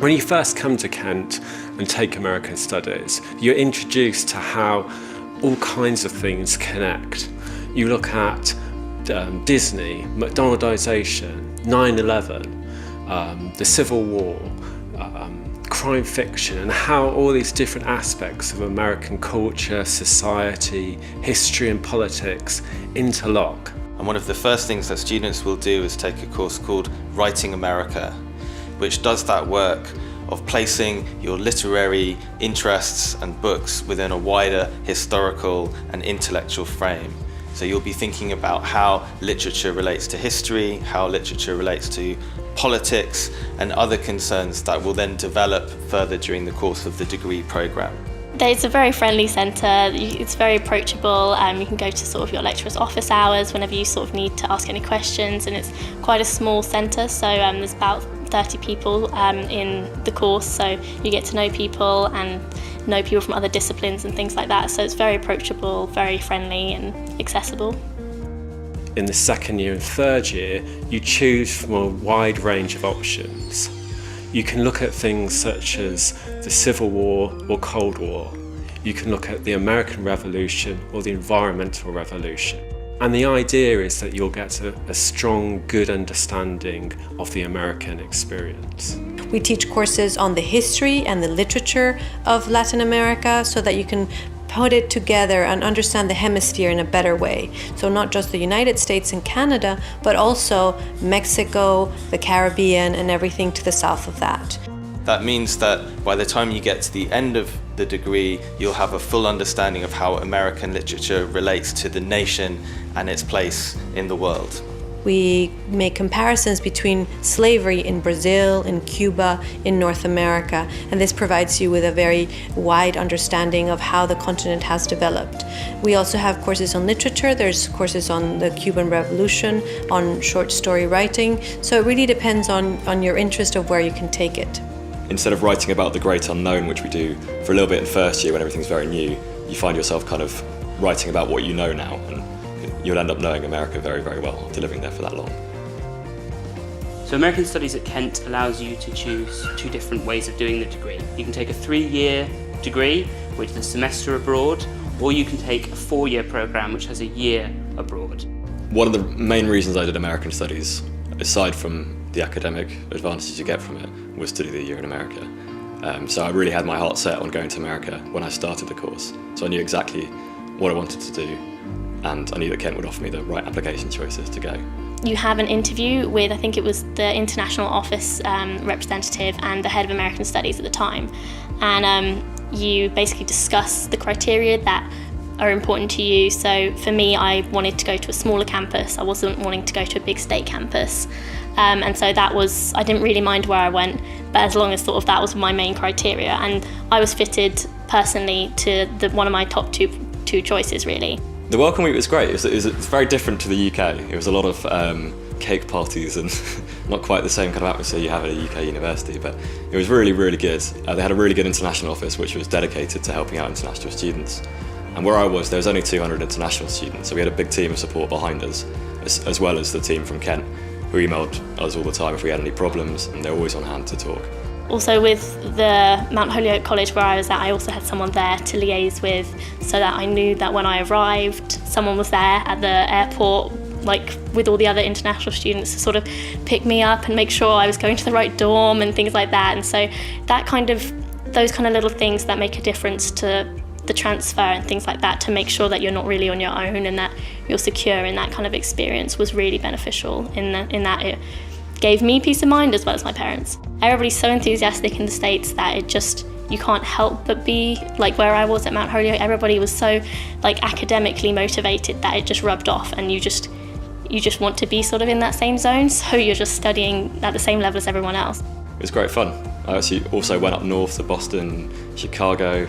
When you first come to Kent and take American Studies, you're introduced to how all kinds of things connect. You look at Disney, McDonaldization, 9/11, the Civil War, crime fiction, and how all these different aspects of American culture, society, history and politics interlock. And one of the first things that students will do is take a course called Writing America, which does that work of placing your literary interests and books within a wider historical and intellectual frame. So you'll be thinking about how literature relates to history, how literature relates to politics, and other concerns that will then develop further during the course of the degree programme. It's a very friendly centre, it's very approachable. You can go to sort of your lecturer's office hours whenever you sort of need to ask any questions, and it's quite a small centre, so there's about 30 people in the course, so you get to know people and know people from other disciplines and things like that, so it's very approachable, very friendly and accessible. In the second year and third year, you choose from a wide range of options. You can look at things such as the Civil War or Cold War. You can look at the American Revolution or the Environmental Revolution. And the idea is that you'll get a strong, good understanding of the American experience. We teach courses on the history and the literature of Latin America so that you can put it together and understand the hemisphere in a better way. So not just the United States and Canada, but also Mexico, the Caribbean, and everything to the south of that. That means that by the time you get to the end of the degree, you'll have a full understanding of how American literature relates to the nation and its place in the world. We make comparisons between slavery in Brazil, in Cuba, in North America, and this provides you with a very wide understanding of how the continent has developed. We also have courses on literature, there's courses on the Cuban Revolution, on short story writing, so it really depends on your interest of where you can take it. Instead of writing about the great unknown, which we do for a little bit in first year when everything's very new, you find yourself kind of writing about what you know now, and you'll end up knowing America very, very well, after living there for that long. So American Studies at Kent allows you to choose two different ways of doing the degree. You can take a 3-year degree, which is a semester abroad, or you can take a 4-year programme, which has a year abroad. One of the main reasons I did American Studies, aside from the academic advantages you get from it, was to do the year in America. So I really had my heart set on going to America when I started the course. So I knew exactly what I wanted to do, and I knew that Kent would offer me the right application choices to go. You have an interview with, I think it was the International Office representative and the head of American Studies at the time, and you basically discuss the criteria that are important to you. So for me, I wanted to go to a smaller campus. I wasn't wanting to go to a big state campus. And so that was, I didn't really mind where I went, but as long as sort of that was my main criteria. And I was fitted personally to one of my top two choices, really. The welcome week was great. It's very different to the UK. It was a lot of cake parties and not quite the same kind of atmosphere you have at a UK university, but it was really, really good. They had a really good international office which was dedicated to helping out international students. And where I was, there was only 200 international students, so we had a big team of support behind us, as well as the team from Kent, who emailed us all the time if we had any problems, and they're always on hand to talk. Also with the Mount Holyoke College where I was at, I also had someone there to liaise with, so that I knew that when I arrived, someone was there at the airport, like with all the other international students, to sort of pick me up and make sure I was going to the right dorm and things like that. And so those kind of little things that make a difference to the transfer and things like that, to make sure that you're not really on your own and that you're secure in that kind of experience, was really beneficial in that it gave me peace of mind as well as my parents. Everybody's so enthusiastic in the States that you can't help but be like where I was at Mount Holyoke. Everybody was so like academically motivated that it just rubbed off, and you just want to be sort of in that same zone, so you're just studying at the same level as everyone else. It was great fun. I actually also went up north to Boston, Chicago,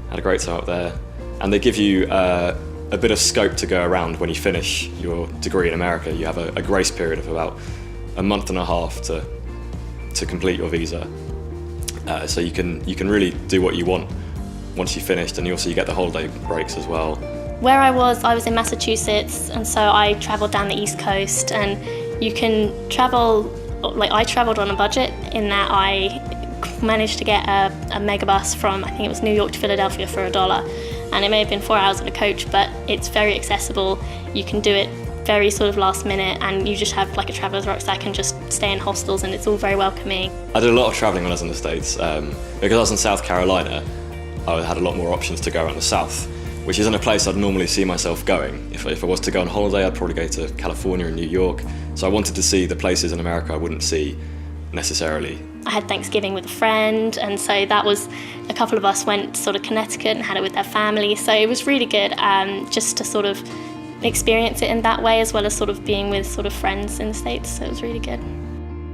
had a great time up there, and they give you a bit of scope to go around when you finish your degree in America. You have a grace period of about a month and a half to complete your visa, so you can really do what you want once you've finished, and you get the holiday breaks as well. Where I was in Massachusetts, and so I travelled down the East Coast, and you can travel, like I travelled on a budget in that I managed to get a megabus from, I think it was New York to Philadelphia for $1. And it may have been 4 hours on a coach, but it's very accessible. You can do it very sort of last minute, and you just have like a traveller's rucksack and just stay in hostels, and it's all very welcoming. I did a lot of travelling when I was in the States. Because I was in South Carolina, I had a lot more options to go around the South, which isn't a place I'd normally see myself going. If I was to go on holiday, I'd probably go to California and New York. So I wanted to see the places in America I wouldn't see necessarily. I had Thanksgiving with a friend, and so that was, a couple of us went to sort of Connecticut and had it with their family. So it was really good just to sort of experience it in that way, as well as sort of being with sort of friends in the States. So it was really good.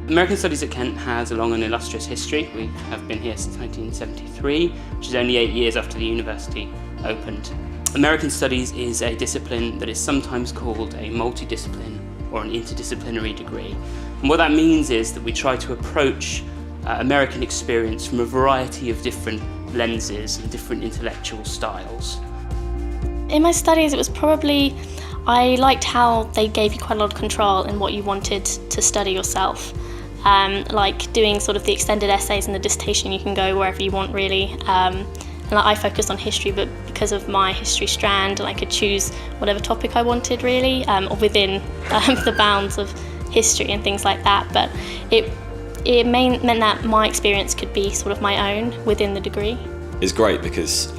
American Studies at Kent has a long and illustrious history. We have been here since 1973, which is only 8 years after the university opened. American Studies is a discipline that is sometimes called a multidiscipline or an interdisciplinary degree. And what that means is that we try to approach American experience from a variety of different lenses and different intellectual styles. In my studies, it was probably, I liked how they gave you quite a lot of control in what you wanted to study yourself. Like doing sort of the extended essays and the dissertation, you can go wherever you want really. And I focused on history, but because of my history strand, I could choose whatever topic I wanted really, or within the bounds of history and things like that. But it meant that my experience could be sort of my own within the degree. It's great because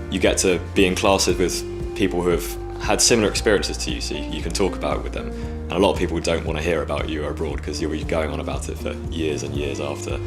you get to be in classes with people who have had similar experiences to you, so you can talk about it with them. And a lot of people don't want to hear about you abroad because you'll be going on about it for years and years after.